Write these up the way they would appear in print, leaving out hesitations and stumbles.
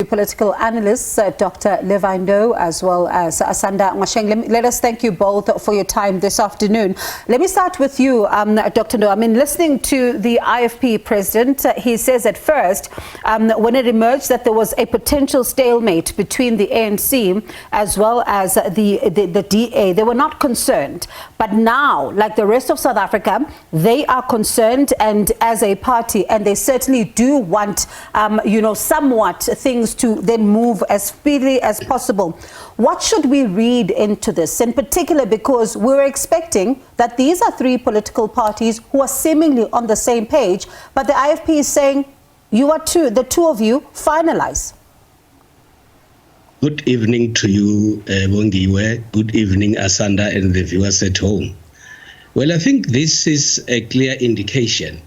political analysts, Dr. Levy Ndou as well as Asanda Ngoasheng. Let us thank you both for your time this afternoon. Let me start with you, Dr. Ndou. I mean, listening to the IFP president, he says at first, when it emerged that there was a potential stalemate between the ANC as well as the DA, they were not concerned. But now, like the rest of South Africa, they are concerned, and as a party, and they certainly do want, somewhat things to then move as speedily as possible. What should we read into this, in particular, because we're expecting that these are three political parties who are seemingly on the same page, but the IFP is saying, the two of you finalize. Good evening to you, Bongiwe. Good evening, Asanda, and the viewers at home. Well, I think this is a clear indication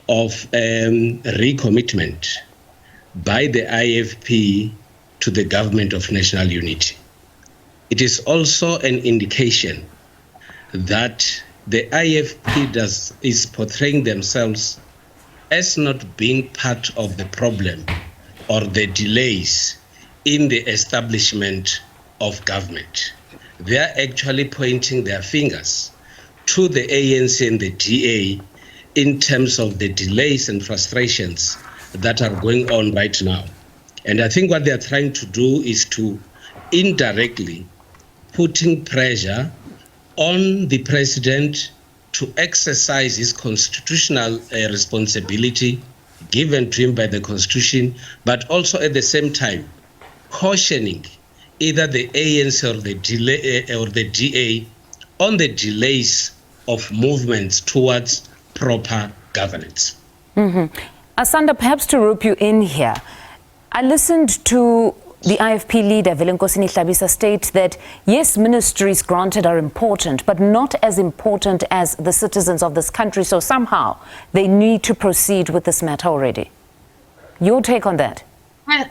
of recommitment by the IFP to the government of national unity. It is also an indication that the IFP is portraying themselves as not being part of the problem or the delays in the establishment of government. They are actually pointing their fingers to the ANC and the DA in terms of the delays and frustrations that are going on right now. And I think what they are trying to do is to indirectly putting pressure on the president to exercise his constitutional responsibility given to him by the Constitution, but also at the same time cautioning either the ANC or the DA on the delays of movements towards proper governance. Asanda, perhaps to rope you in here, I listened to the IFP leader, Nkosini Hlabisa, state that yes, ministries granted are important, but not as important as the citizens of this country, so somehow they need to proceed with this matter already. Your take on that? Well,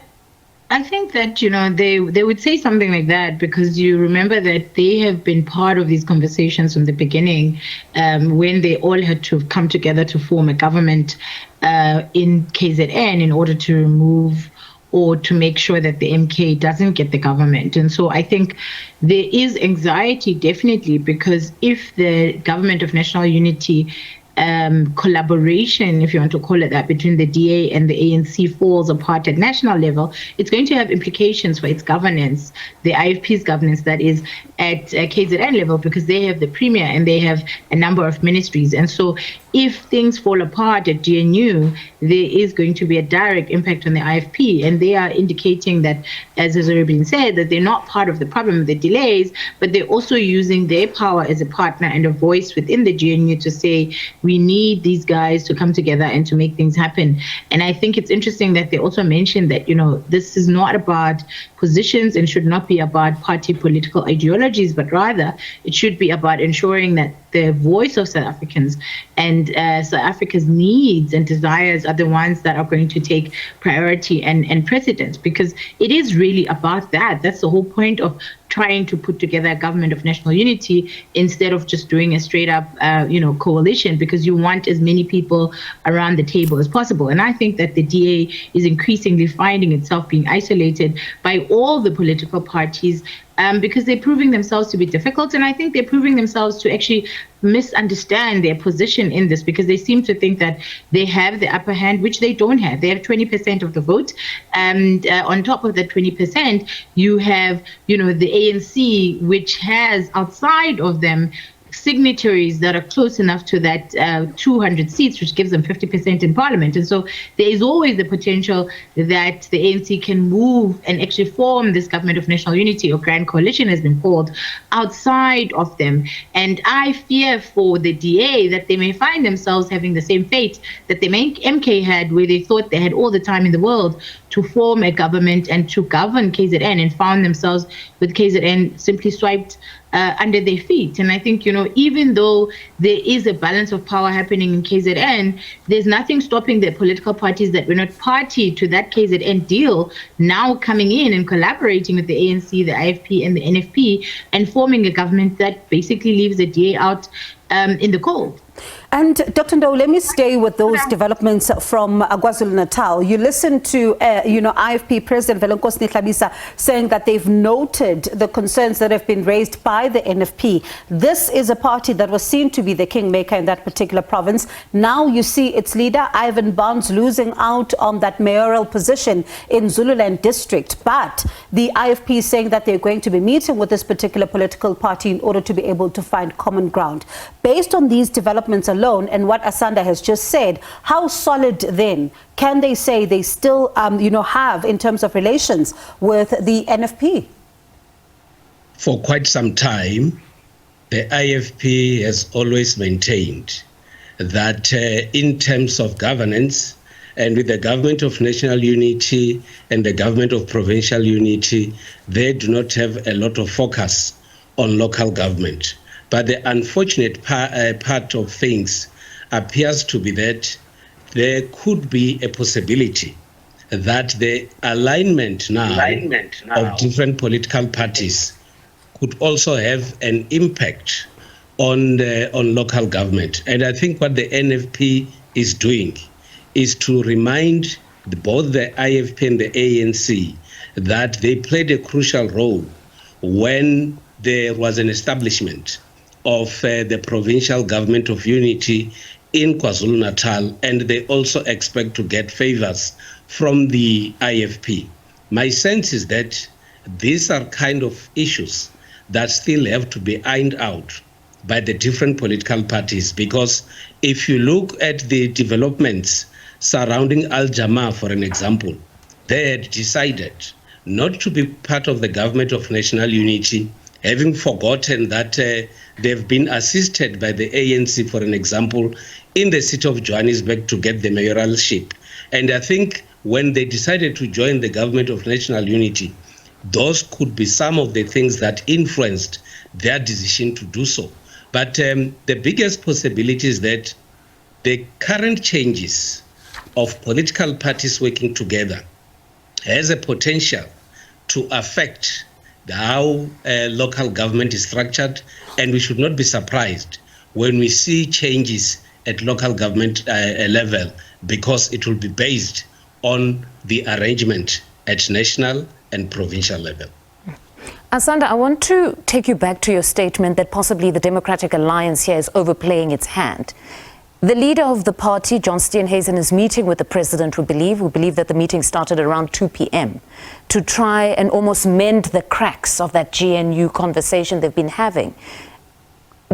I think that, they would say something like that because you remember that they have been part of these conversations from the beginning when they all had to come together to form a government in KZN in order to remove or to make sure that the MK doesn't get the government. And so I think there is anxiety definitely because if the government of national unity collaboration, if you want to call it that, between the DA and the ANC falls apart at national level, it's going to have implications for its governance, the IFP's governance, that is at KZN level, because they have the premier and they have a number of ministries. And so if things fall apart at GNU, there is going to be a direct impact on the IFP. And they are indicating that, as has already been said, that they're not part of the problem of the delays, but they're also using their power as a partner and a voice within the GNU to say, we need these guys to come together and to make things happen. And I think it's interesting that they also mentioned that, this is not about positions and should not be about party political ideologies, but rather it should be about ensuring that the voice of South Africans and South Africa's needs and desires are the ones that are going to take priority and precedence, because it is really about that. That's the whole point of trying to put together a government of national unity instead of just doing a straight up, coalition, because you want as many people around the table as possible. And I think that the DA is increasingly finding itself being isolated by all the political parties because they're proving themselves to be difficult. And I think they're proving themselves to actually misunderstand their position in this, because they seem to think that they have the upper hand, which they don't have. They have 20% of the vote. And on top of that 20%, you have, the ANC, which has outside of them signatories that are close enough to that 200 seats, which gives them 50% in parliament. And so there is always the potential that the ANC can move and actually form this government of national unity, or grand coalition has been called, outside of them. And I fear for the DA that they may find themselves having the same fate that the MK had, where they thought they had all the time in the world to form a government and to govern KZN, and found themselves with KZN simply swiped under their feet. And I think, even though there is a balance of power happening in KZN, there's nothing stopping the political parties that were not party to that KZN deal now coming in and collaborating with the ANC, the IFP and the NFP and forming a government that basically leaves the DA out in the cold. And Dr. Ndou, let me stay with those developments from KwaZulu-Natal. You listened to, IFP President Nkosi Nhlabisa saying that they've noted the concerns that have been raised by the NFP. This is a party that was seen to be the kingmaker in that particular province. Now you see its leader, Ivan Barnes, losing out on that mayoral position in Zululand district. But the IFP is saying that they're going to be meeting with this particular political party in order to be able to find common ground. Based on these developments alone and what Asanda has just said, how solid then can they say they still have in terms of relations with the NFP? For quite some time, the IFP has always maintained that in terms of governance, and with the government of national unity and the government of provincial unity, they do not have a lot of focus on local government. But the unfortunate part of things appears to be that there could be a possibility that the alignment now of different political parties could also have an impact on local government. And I think what the NFP is doing is to remind both the IFP and the ANC that they played a crucial role when there was an establishment of the provincial government of unity in KwaZulu-Natal, and they also expect to get favors from the IFP. My sense is that these are kind of issues that still have to be ironed out by the different political parties, because if you look at the developments surrounding Al-Jama, for an example, they had decided not to be part of the government of national unity, having forgotten that they've been assisted by the ANC, for an example, in the city of Johannesburg to get the mayoralship. And I think when they decided to join the government of national unity, those could be some of the things that influenced their decision to do so. But the biggest possibility is that the current changes of political parties working together has a potential to affect how local government is structured, and we should not be surprised when we see changes at local government level, because it will be based on the arrangement at national and provincial level. Asanda, I want to take you back to your statement that possibly the Democratic Alliance here is overplaying its hand. The leader of the party, John Steenhuisen, is meeting with the president, we believe that the meeting started around 2 p.m. to try and almost mend the cracks of that GNU conversation they've been having.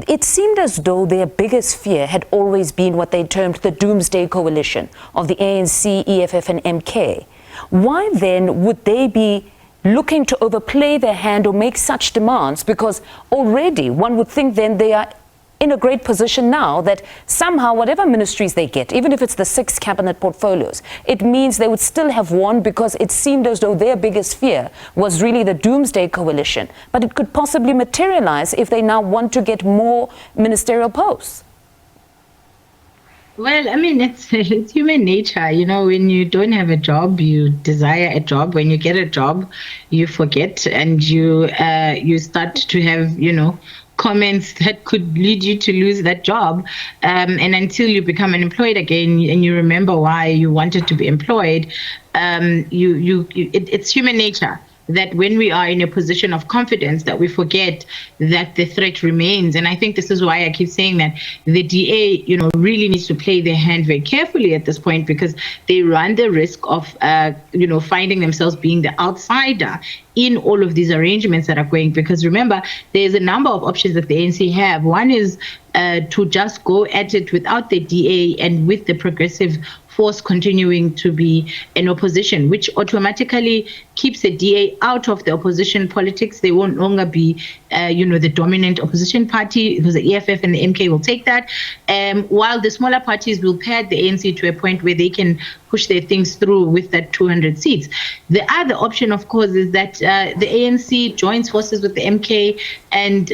It seemed as though their biggest fear had always been what they termed the doomsday coalition of the ANC, EFF and MK. Why then would they be looking to overplay their hand or make such demands? Because already one would think then they are in a great position now that somehow whatever ministries they get, even if it's the 6 cabinet portfolios, it means they would still have won, because it seemed as though their biggest fear was really the doomsday coalition. But it could possibly materialize if they now want to get more ministerial posts. Well, I mean, it's human nature. You know, when you don't have a job, you desire a job. When you get a job, you forget, and you start to have, comments that could lead you to lose that job. And until you become unemployed again and you remember why you wanted to be employed, it's human nature that when we are in a position of confidence that we forget that the threat remains. And I think this is why I keep saying that the DA, really needs to play their hand very carefully at this point, because they run the risk of, finding themselves being the outsider in all of these arrangements that are going. Because remember, there's a number of options that the ANC have. One is to just go at it without the DA and with the progressive force continuing to be in opposition, which automatically keeps the DA out of the opposition politics. They won't longer be, the dominant opposition party, because the EFF and the MK will take that. While the smaller parties will pad the ANC to a point where they can push their things through with that 200 seats. The other option, of course, is that the ANC joins forces with the MK and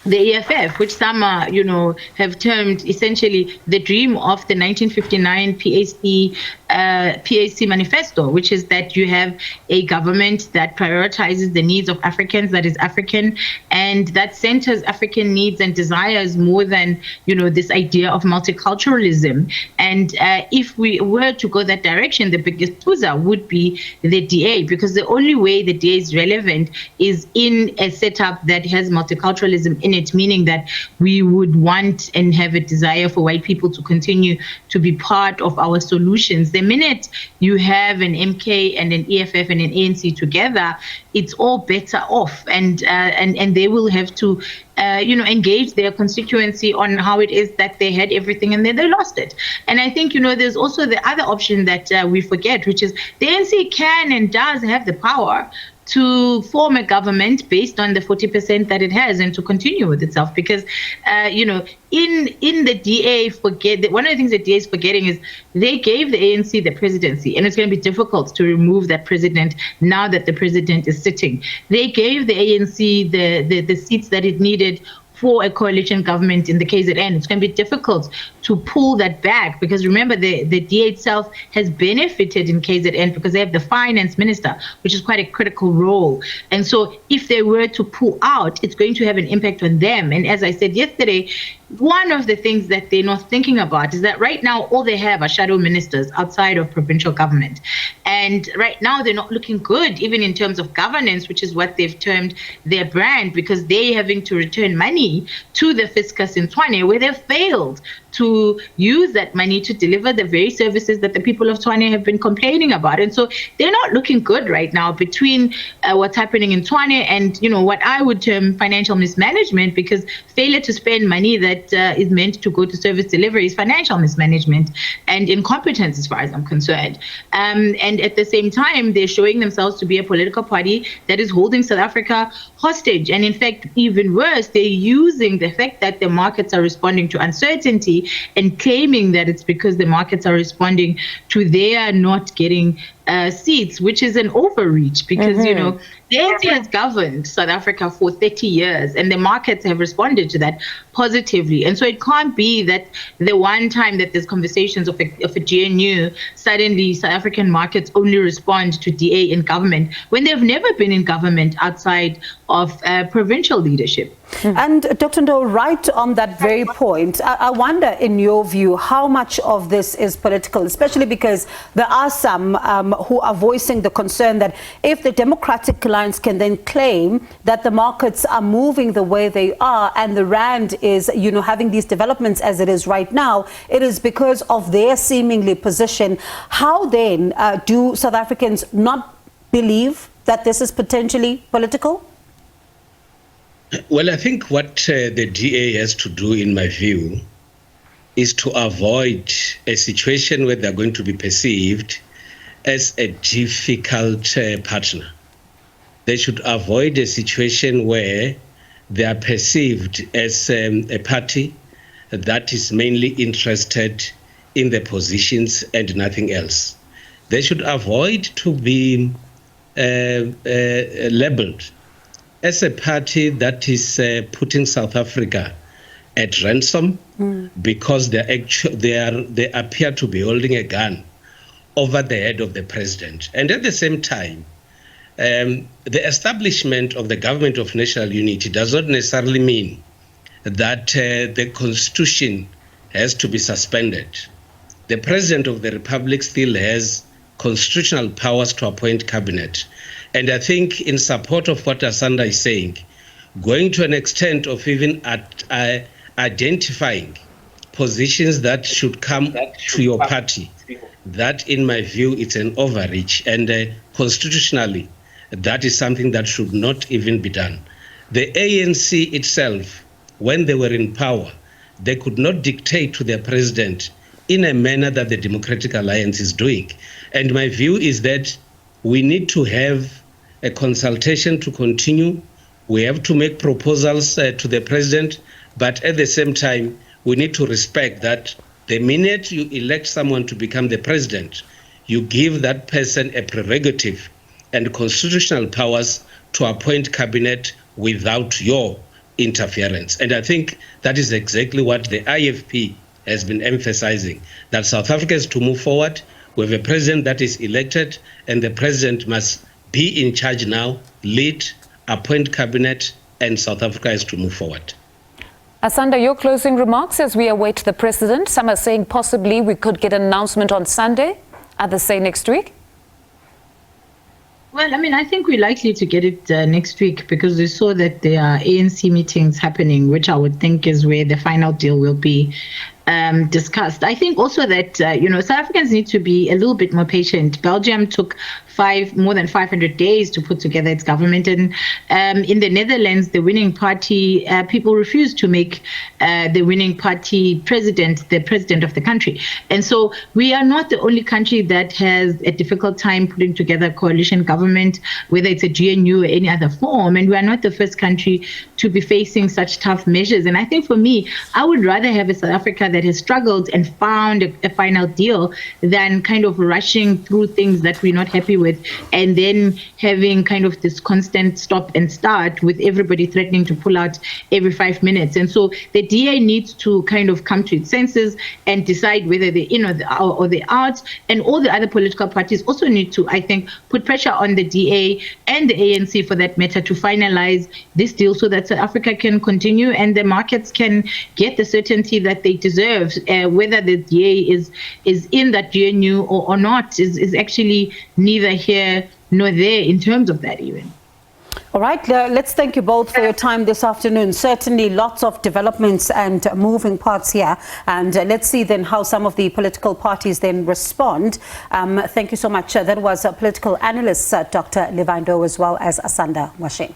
the EFF, which some have termed essentially the dream of the 1959 PAC PAC manifesto, which is that you have a government that prioritizes the needs of Africans, that is African, and that centers African needs and desires more than, this idea of multiculturalism. And if we were to go that direction, the biggest puza would be the DA, because the only way the DA is relevant is in a setup that has multiculturalism in it, meaning that we would want and have a desire for white people to continue to be part of our solutions. The minute you have an MK and an EFF and an ANC together, it's all better off, and they will have to engage their constituency on how it is that they had everything and then they lost it. And I think, there's also the other option that we forget, which is the ANC can and does have the power to form a government based on the 40% that it has and to continue with itself. Because, in the DA, one of the things the DA is forgetting is they gave the ANC the presidency, and it's going to be difficult to remove that president now that the president is sitting. They gave the ANC the seats that it needed for a coalition government in the KZN. It's going to be difficult to pull that back, because remember, the DA itself has benefited in KZN because they have the finance minister, which is quite a critical role. And so if they were to pull out, it's going to have an impact on them. And as I said yesterday, one of the things that they're not thinking about is that right now all they have are shadow ministers outside of provincial government. And right now they're not looking good, even in terms of governance, which is what they've termed their brand, because they're having to return money to the fiscus in Tshwane, where they've failed to use that money to deliver the very services that the people of Tshwane have been complaining about. And so they're not looking good right now, between what's happening in Tshwane and, what I would term financial mismanagement, because failure to spend money that is meant to go to service delivery is financial mismanagement and incompetence, as far as I'm concerned. And at the same time, they're showing themselves to be a political party that is holding South Africa hostage. And in fact, even worse, they're using the fact that the markets are responding to uncertainty and claiming that it's because the markets are responding to their not getting seats, which is an overreach, because, the ANC has governed South Africa for 30 years and the markets have responded to that positively. And so it can't be that the one time that there's conversations of a GNU, suddenly South African markets only respond to DA in government, when they've never been in government outside of provincial leadership. And Dr. Ndou, right on that very point, I wonder, in your view, how much of this is political, especially because there are some who are voicing the concern that if the Democratic Alliance can then claim that the markets are moving the way they are and the rand is, having these developments as it is right now, it is because of their seemingly position. How then do South Africans not believe that this is potentially political? Well, I think what the DA has to do, in my view, is to avoid a situation where they're going to be perceived as a difficult partner. They should avoid a situation where they are perceived as a party that is mainly interested in the positions and nothing else. They should avoid to be labeled as a party that is putting South Africa at ransom because they appear to be holding a gun over the head of the president. And at the same time, the establishment of the government of national unity does not necessarily mean that the constitution has to be suspended. The president of the republic still has constitutional powers to appoint cabinet. And I think, in support of what Asanda is saying, going to an extent of even identifying positions that should come to your party, that, in my view, it's an overreach. And constitutionally, that is something that should not even be done. The ANC itself, when they were in power, they could not dictate to their president in a manner that the Democratic Alliance is doing. And my view is that we need to have a consultation to continue. We have to make proposals to the president, but at the same time, we need to respect that the minute you elect someone to become the president, you give that person a prerogative and constitutional powers to appoint cabinet without your interference. And I think that is exactly what the IFP has been emphasizing, that South Africa is to move forward. We have a president that is elected, and the president must be in charge now, lead, appoint cabinet, and South Africa is to move forward. Asanda, your closing remarks as we await the president. Some are saying possibly we could get an announcement on Sunday. Others say next week. Well, I mean, I think we're likely to get it next week because we saw that there are ANC meetings happening, which I would think is where the final deal will be discussed. I think also that, South Africans need to be a little bit more patient. Belgium took more than 500 days to put together its government. And in the Netherlands, the winning party, people refused to make the winning party the president of the country. And so we are not the only country that has a difficult time putting together a coalition government, whether it's a GNU or any other form. And we are not the first country to be facing such tough measures. And I think for me, I would rather have a South Africa that has struggled and found a final deal than kind of rushing through things that we're not happy with, and then having kind of this constant stop and start with everybody threatening to pull out every 5 minutes. And so the DA needs to kind of come to its senses and decide whether they're in or they're out. And all the other political parties also need to, I think, put pressure on the DA and the ANC for that matter to finalize this deal so that South Africa can continue and the markets can get the certainty that they deserve. Whether the DA is in that GNU or not is actually neither here nor there in terms of that even. All right, let's thank you both for your time this afternoon. Certainly lots of developments and moving parts here. And let's see then how some of the political parties then respond. Thank you so much. That was political analyst Dr. Levy Ndou as well as Asanda Ngoasheng.